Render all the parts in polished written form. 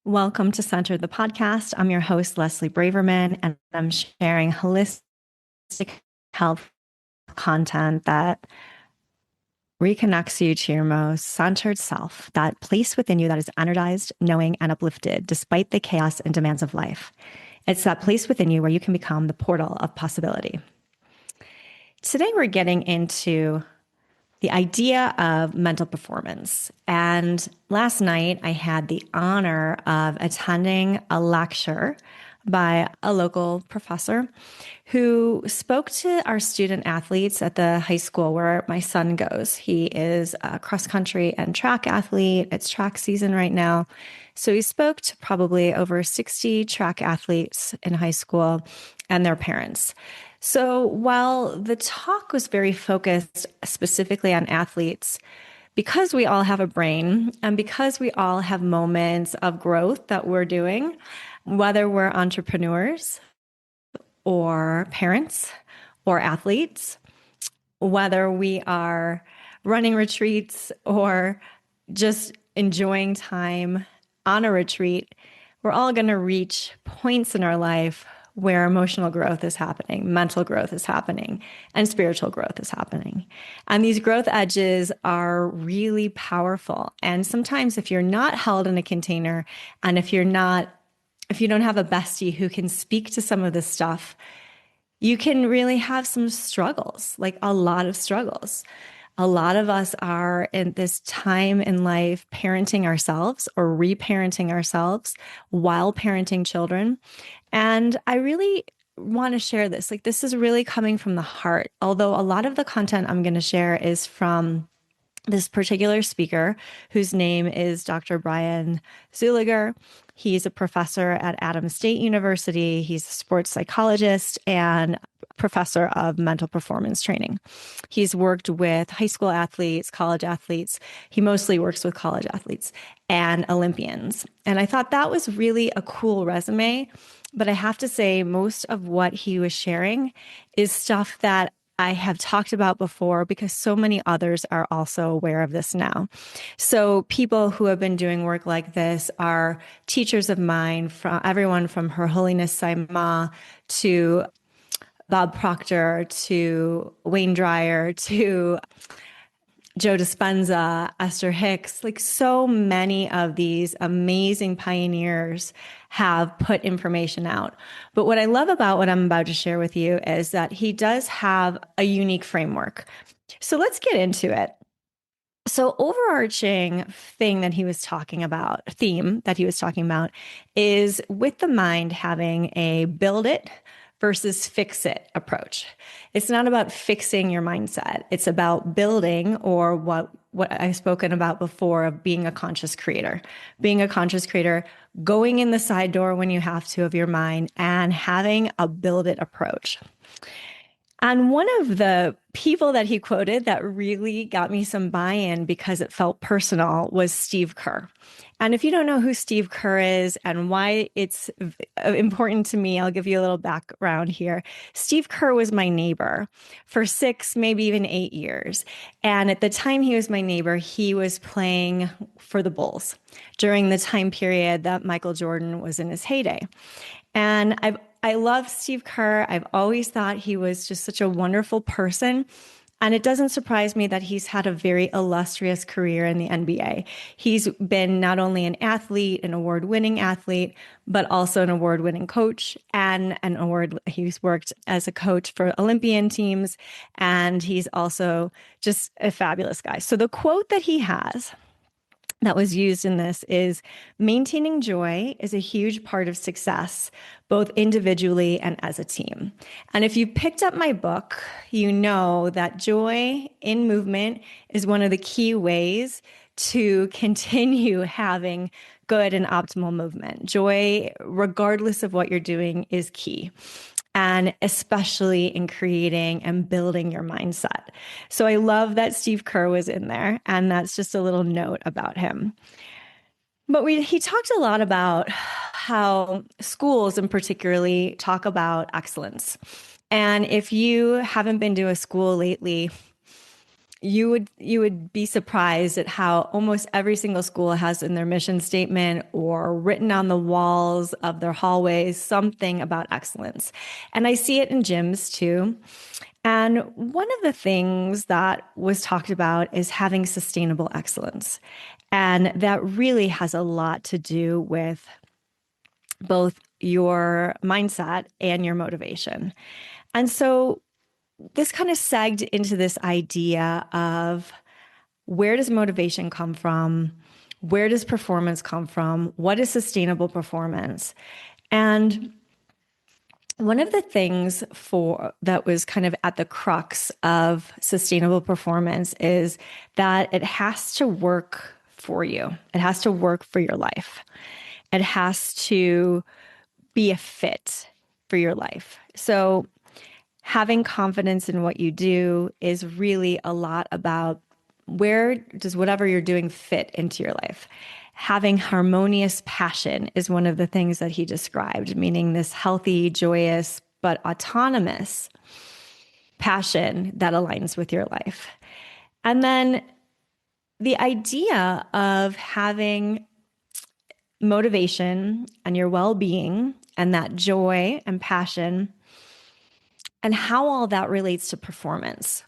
Welcome to Center the podcast. I'm your host, Leslie Braverman, and I'm sharing holistic health content that reconnects you to your most centered self, that place within you that is energized, knowing, and uplifted despite the chaos and demands of life. It's that place within you where you can become the portal of possibility. Today, we're getting into the idea of mental performance. And last night, I had the honor of attending a lecture by a local professor who spoke to our student athletes at the high school where my son goes. He is a cross country and track athlete. It's track season right now. So he spoke to probably over 60 track athletes in high school and their parents. So while the talk was very focused specifically on athletes, because we all have a brain and because we all have moments of growth that we're doing, whether we're entrepreneurs or parents or athletes, whether we are running retreats or just enjoying time on a retreat, we're all going to reach points in our life where emotional growth is happening, mental growth is happening, and spiritual growth is happening. And these growth edges are really powerful. And sometimes if you're not held in a container and if you don't have a bestie who can speak to some of this stuff, you can really have some struggles, like a lot of struggles. A lot of us are in this time in life parenting ourselves or reparenting ourselves while parenting children. And I really want to share this. Like, this is really coming from the heart. Although a lot of the content I'm going to share is from this particular speaker, whose name is Dr. Brian Zuleger. He's a professor at Adams State University. He's a sports psychologist and professor of mental performance training. He's worked with high school athletes, college athletes. He mostly works with college athletes and Olympians. And I thought that was really a cool resume. But I have to say, most of what he was sharing is stuff that I have talked about before because so many others are also aware of this now. So people who have been doing work like this are teachers of mine, from everyone from Her Holiness Sai Ma to Bob Proctor to Wayne Dyer to Joe Dispenza, Esther Hicks, like so many of these amazing pioneers have put information out. But what I love about what I'm about to share with you is that he does have a unique framework. So let's get into it. So overarching thing that he was talking about, theme that he was talking about is with the mind having a build it versus fix it approach. It's not about fixing your mindset. It's about building, or what I've spoken about before, of being a conscious creator. Being a conscious creator, going in the side door when you have to of your mind and having a build it approach. And one of the people that he quoted that really got me some buy-in because it felt personal was Steve Kerr. And if you don't know who Steve Kerr is and why it's important to me, I'll give you a little background here. Steve Kerr was my neighbor for 6, maybe even 8 years. And at the time he was my neighbor, he was playing for the Bulls during the time period that Michael Jordan was in his heyday. And I love Steve Kerr. I've always thought he was just such a wonderful person. And it doesn't surprise me that he's had a very illustrious career in the NBA. He's been not only an athlete, an award-winning athlete, but also an award-winning coach and he's worked as a coach for Olympian teams. And he's also just a fabulous guy. So the quote that he has that was used in this is, maintaining joy is a huge part of success, both individually and as a team. And if you picked up my book, you know that joy in movement is one of the key ways to continue having good and optimal movement. Joy, regardless of what you're doing, is key, and especially in creating and building your mindset. So I love that Steve Kerr was in there, and that's just a little note about him. But he talked a lot about how schools in particularly talk about excellence. And if you haven't been to a school lately, you would be surprised at how almost every single school has in their mission statement or written on the walls of their hallways something about excellence. And I see it in gyms too. And one of the things that was talked about is having sustainable excellence. And that really has a lot to do with both your mindset and your motivation. And so this kind of segged into this idea of where does motivation come from? Where does performance come from? What is sustainable performance? And one of the things for that was kind of at the crux of sustainable performance is that it has to work for you. It has to work for your life. It has to be a fit for your life. So having confidence in what you do is really a lot about where does whatever you're doing fit into your life. Having harmonious passion is one of the things that he described, meaning this healthy, joyous, but autonomous passion that aligns with your life. And then the idea of having motivation and your well-being and that joy and passion and how all that relates to performance.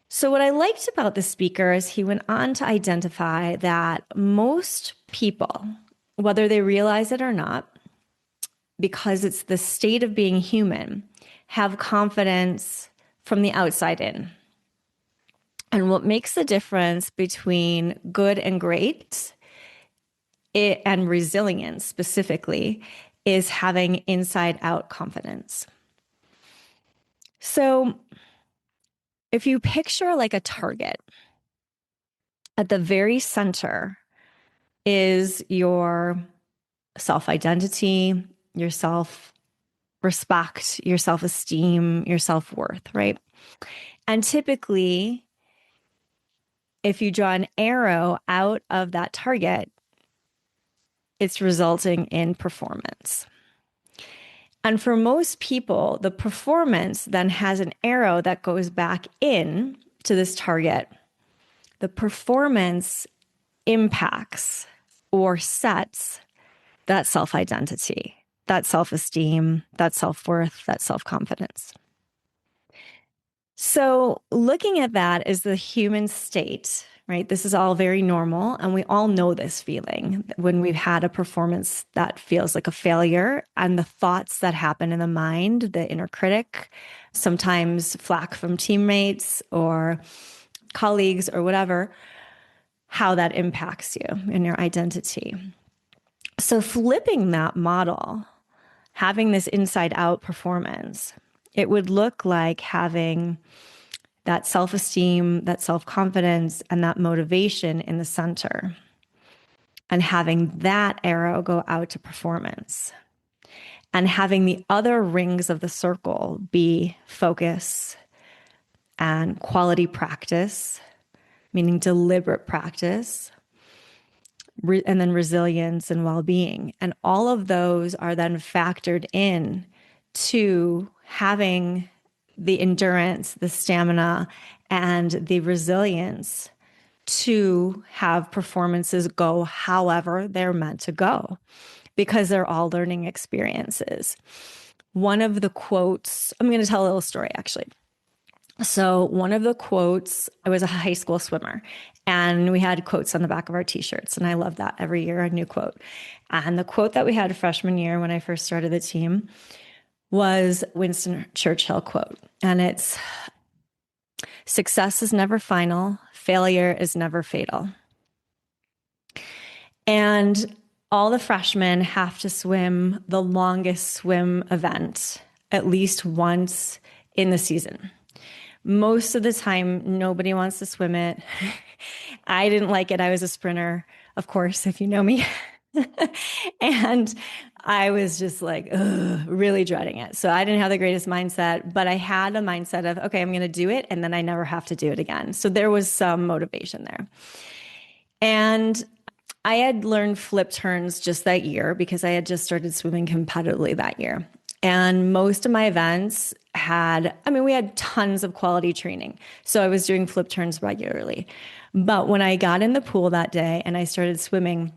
So, what I liked about the speaker is he went on to identify that most people, whether they realize it or not, because it's the state of being human, have confidence from the outside in. And what makes the difference between good and great and resilience specifically is having inside out confidence. So, if you picture like a target, at the very center is your self-identity, your self-respect, your self-esteem, your self-worth, right? And typically, if you draw an arrow out of that target, it's resulting in performance. And for most people, the performance then has an arrow that goes back in to this target. The performance impacts or sets that self-identity, that self-esteem, that self-worth, that self-confidence. So looking at that as the human state, right? This is all very normal. And we all know this feeling when we've had a performance that feels like a failure and the thoughts that happen in the mind, the inner critic, sometimes flack from teammates or colleagues or whatever, how that impacts you and your identity. So flipping that model, having this inside out performance, it would look like having that self-esteem, that self-confidence, and that motivation in the center, and having that arrow go out to performance, and having the other rings of the circle be focus and quality practice, meaning deliberate practice, and then resilience and well-being. And all of those are then factored in to having the endurance, the stamina, and the resilience to have performances go however they're meant to go, because they're all learning experiences. One of the quotes, I'm going to tell a little story actually. So one of the quotes, I was a high school swimmer and we had quotes on the back of our t-shirts. And I love that every year, a new quote. And the quote that we had freshman year when I first started the team was Winston Churchill quote. And it's, "Success is never final. Failure is never fatal." And all the freshmen have to swim the longest swim event at least once in the season. Most of the time, nobody wants to swim it. I didn't like it. I was a sprinter, of course, if you know me. And I was just like, really dreading it. So I didn't have the greatest mindset, but I had a mindset of, okay, I'm going to do it. And then I never have to do it again. So there was some motivation there. And I had learned flip turns just that year because I had just started swimming competitively that year. And most of my events, we had tons of quality training. So I was doing flip turns regularly. But when I got in the pool that day and I started swimming,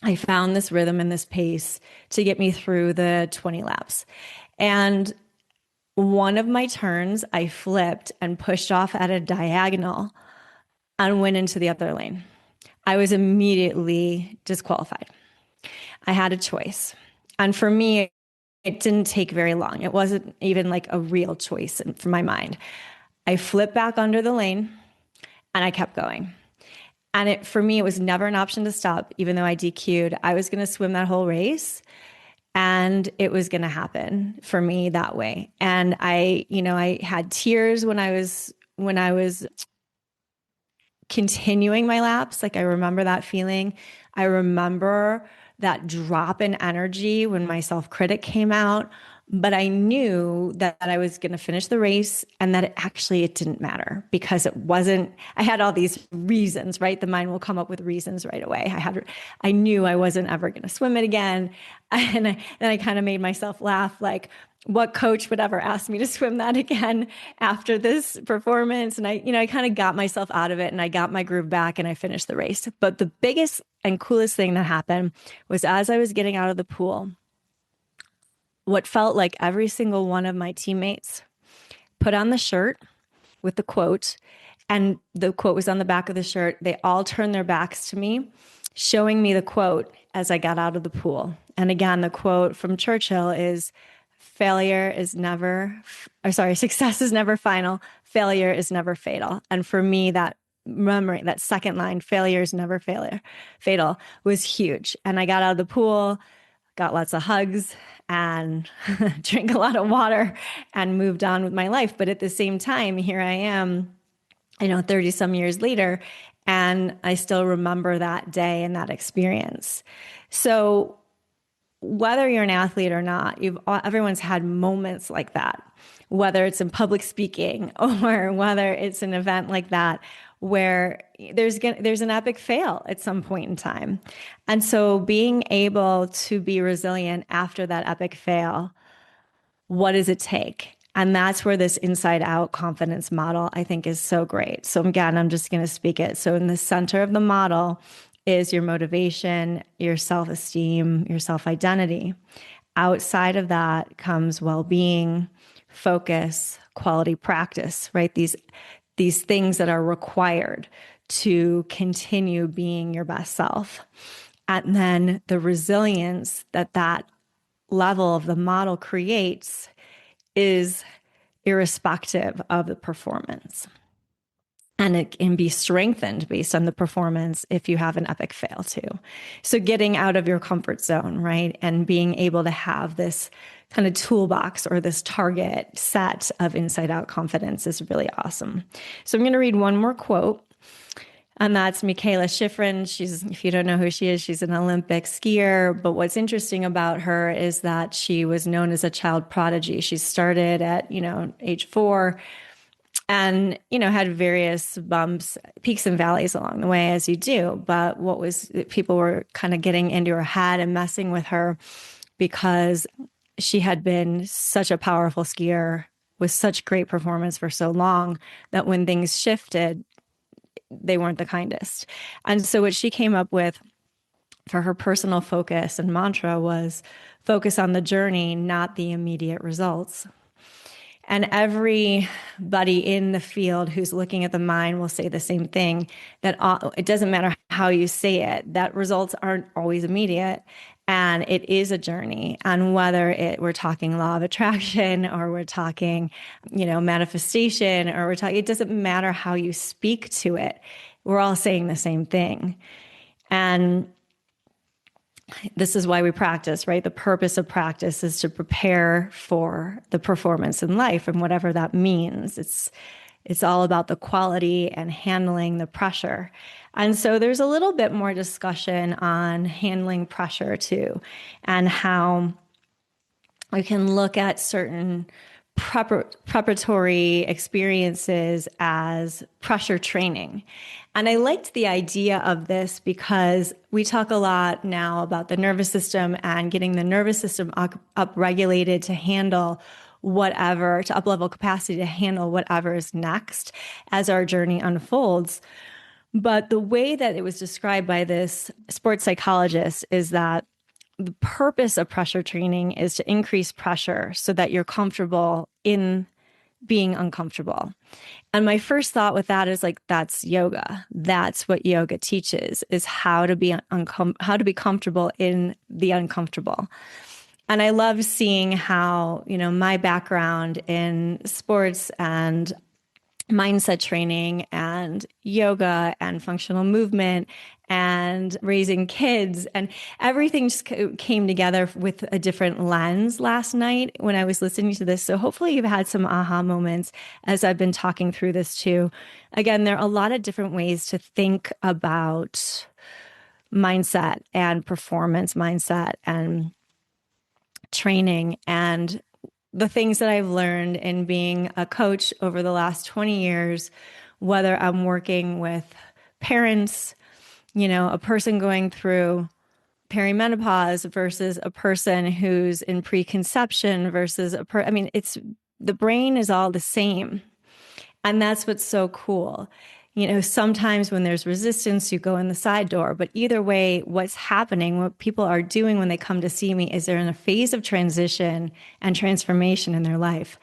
I found this rhythm and this pace to get me through the 20 laps. And one of my turns, I flipped and pushed off at a diagonal and went into the other lane. I was immediately disqualified. I had a choice. And for me, it didn't take very long. It wasn't even like a real choice from my mind. I flipped back under the lane and I kept going. And for me, it was never an option to stop, even though I DQ'd. I was going to swim that whole race and it was going to happen for me that way. And I had tears when I was continuing my laps. Like I remember that feeling. I remember that drop in energy when my self-critic came out, but I knew that I was going to finish the race and that it didn't matter because I had all these reasons, right? The mind will come up with reasons right away. I knew I wasn't ever going to swim it again. And I kind of made myself laugh, like, what coach would ever ask me to swim that again after this performance? And I kind of got myself out of it and I got my groove back and I finished the race. But the biggest and coolest thing that happened was as I was getting out of the pool, what felt like every single one of my teammates put on the shirt with the quote, and the quote was on the back of the shirt. They all turned their backs to me, showing me the quote as I got out of the pool. And again, the quote from Churchill is, success is never final. Failure is never fatal. And for me, that memory, that second line, failure is never fatal, was huge. And I got out of the pool, got lots of hugs and drank a lot of water and moved on with my life. But at the same time, here I am, 30 some years later, and I still remember that day and that experience. So whether you're an athlete or not, everyone's had moments like that, whether it's in public speaking or whether it's an event like that, where there's an epic fail at some point in time. And so being able to be resilient after that epic fail, what does it take? And that's where this inside out confidence model, I think, is so great. So again, I'm just going to speak it. So in the center of the model is your motivation, your self-esteem, your self-identity. Outside of that comes well-being, focus, quality practice, right? These things that are required to continue being your best self. And then the resilience that level of the model creates is irrespective of the performance. And it can be strengthened based on the performance if you have an epic fail too. So getting out of your comfort zone, right? And being able to have this kind of toolbox or this target set of inside out confidence is really awesome. So I'm going to read one more quote. And that's Michaela Schifrin. If you don't know who she is, she's an Olympic skier. But what's interesting about her is that she was known as a child prodigy. She started at, age 4 and, had various bumps, peaks and valleys along the way, as you do. But people were kind of getting into her head and messing with her because she had been such a powerful skier with such great performance for so long that when things shifted, they weren't the kindest. And so what she came up with for her personal focus and mantra was focus on the journey, not the immediate results. And everybody in the field who's looking at the mind will say the same thing, that it doesn't matter how you say it, that results aren't always immediate. And it is a journey. And whether we're talking law of attraction or we're talking, manifestation, or it doesn't matter how you speak to it. We're all saying the same thing. And this is why we practice, right? The purpose of practice is to prepare for the performance in life, and whatever that means. It's all about the quality and handling the pressure. And so there's a little bit more discussion on handling pressure too, and how we can look at certain preparatory experiences as pressure training. And I liked the idea of this because we talk a lot now about the nervous system and getting the nervous system up regulated to handle whatever, to up-level capacity to handle whatever is next as our journey unfolds. But the way that it was described by this sports psychologist is that the purpose of pressure training is to increase pressure so that you're comfortable in being uncomfortable. And my first thought with that is like, that's yoga. That's what yoga teaches, is how to be how to be comfortable in the uncomfortable. And I love seeing how, my background in sports and mindset training and yoga and functional movement and raising kids and everything just came together with a different lens last night when I was listening to this. So hopefully you've had some aha moments as I've been talking through this too. Again, there are a lot of different ways to think about mindset and performance mindset and training. And the things that I've learned in being a coach over the last 20 years, whether I'm working with parents, a person going through perimenopause versus a person who's in preconception versus it's the brain is all the same. And that's what's so cool. Sometimes when there's resistance, you go in the side door. But either way, what's happening, what people are doing when they come to see me is they're in a phase of transition and transformation in their life.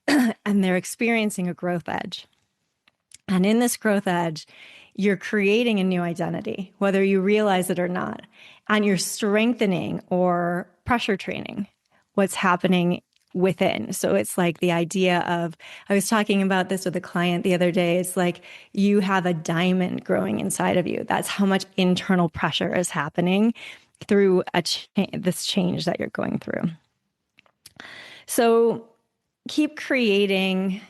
And they're experiencing a growth edge. And in this growth edge, you're creating a new identity, whether you realize it or not. And you're strengthening or pressure training what's happening within. So it's like the idea of, I was talking about this with a client the other day. It's like you have a diamond growing inside of you. That's how much internal pressure is happening through this change that you're going through. So keep creating,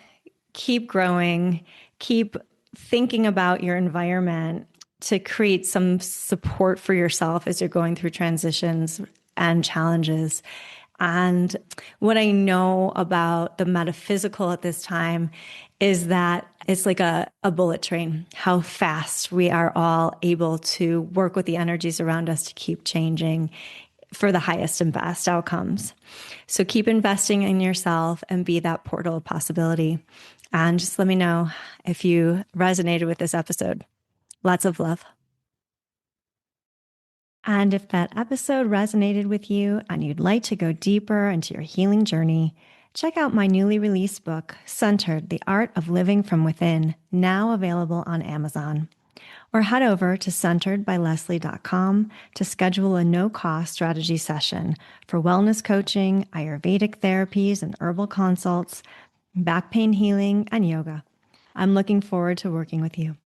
keep growing, keep thinking about your environment to create some support for yourself as you're going through transitions and challenges. And what I know about the metaphysical at this time is that it's like a bullet train, how fast we are all able to work with the energies around us to keep changing for the highest and best outcomes. So keep investing in yourself and be that portal of possibility. And just let me know if you resonated with this episode. Lots of love. And if that episode resonated with you and you'd like to go deeper into your healing journey, check out my newly released book, Centered: The Art of Living from Within, now available on Amazon. Or head over to centeredbyleslie.com to schedule a no-cost strategy session for wellness coaching, Ayurvedic therapies and herbal consults, back pain healing, and yoga. I'm looking forward to working with you.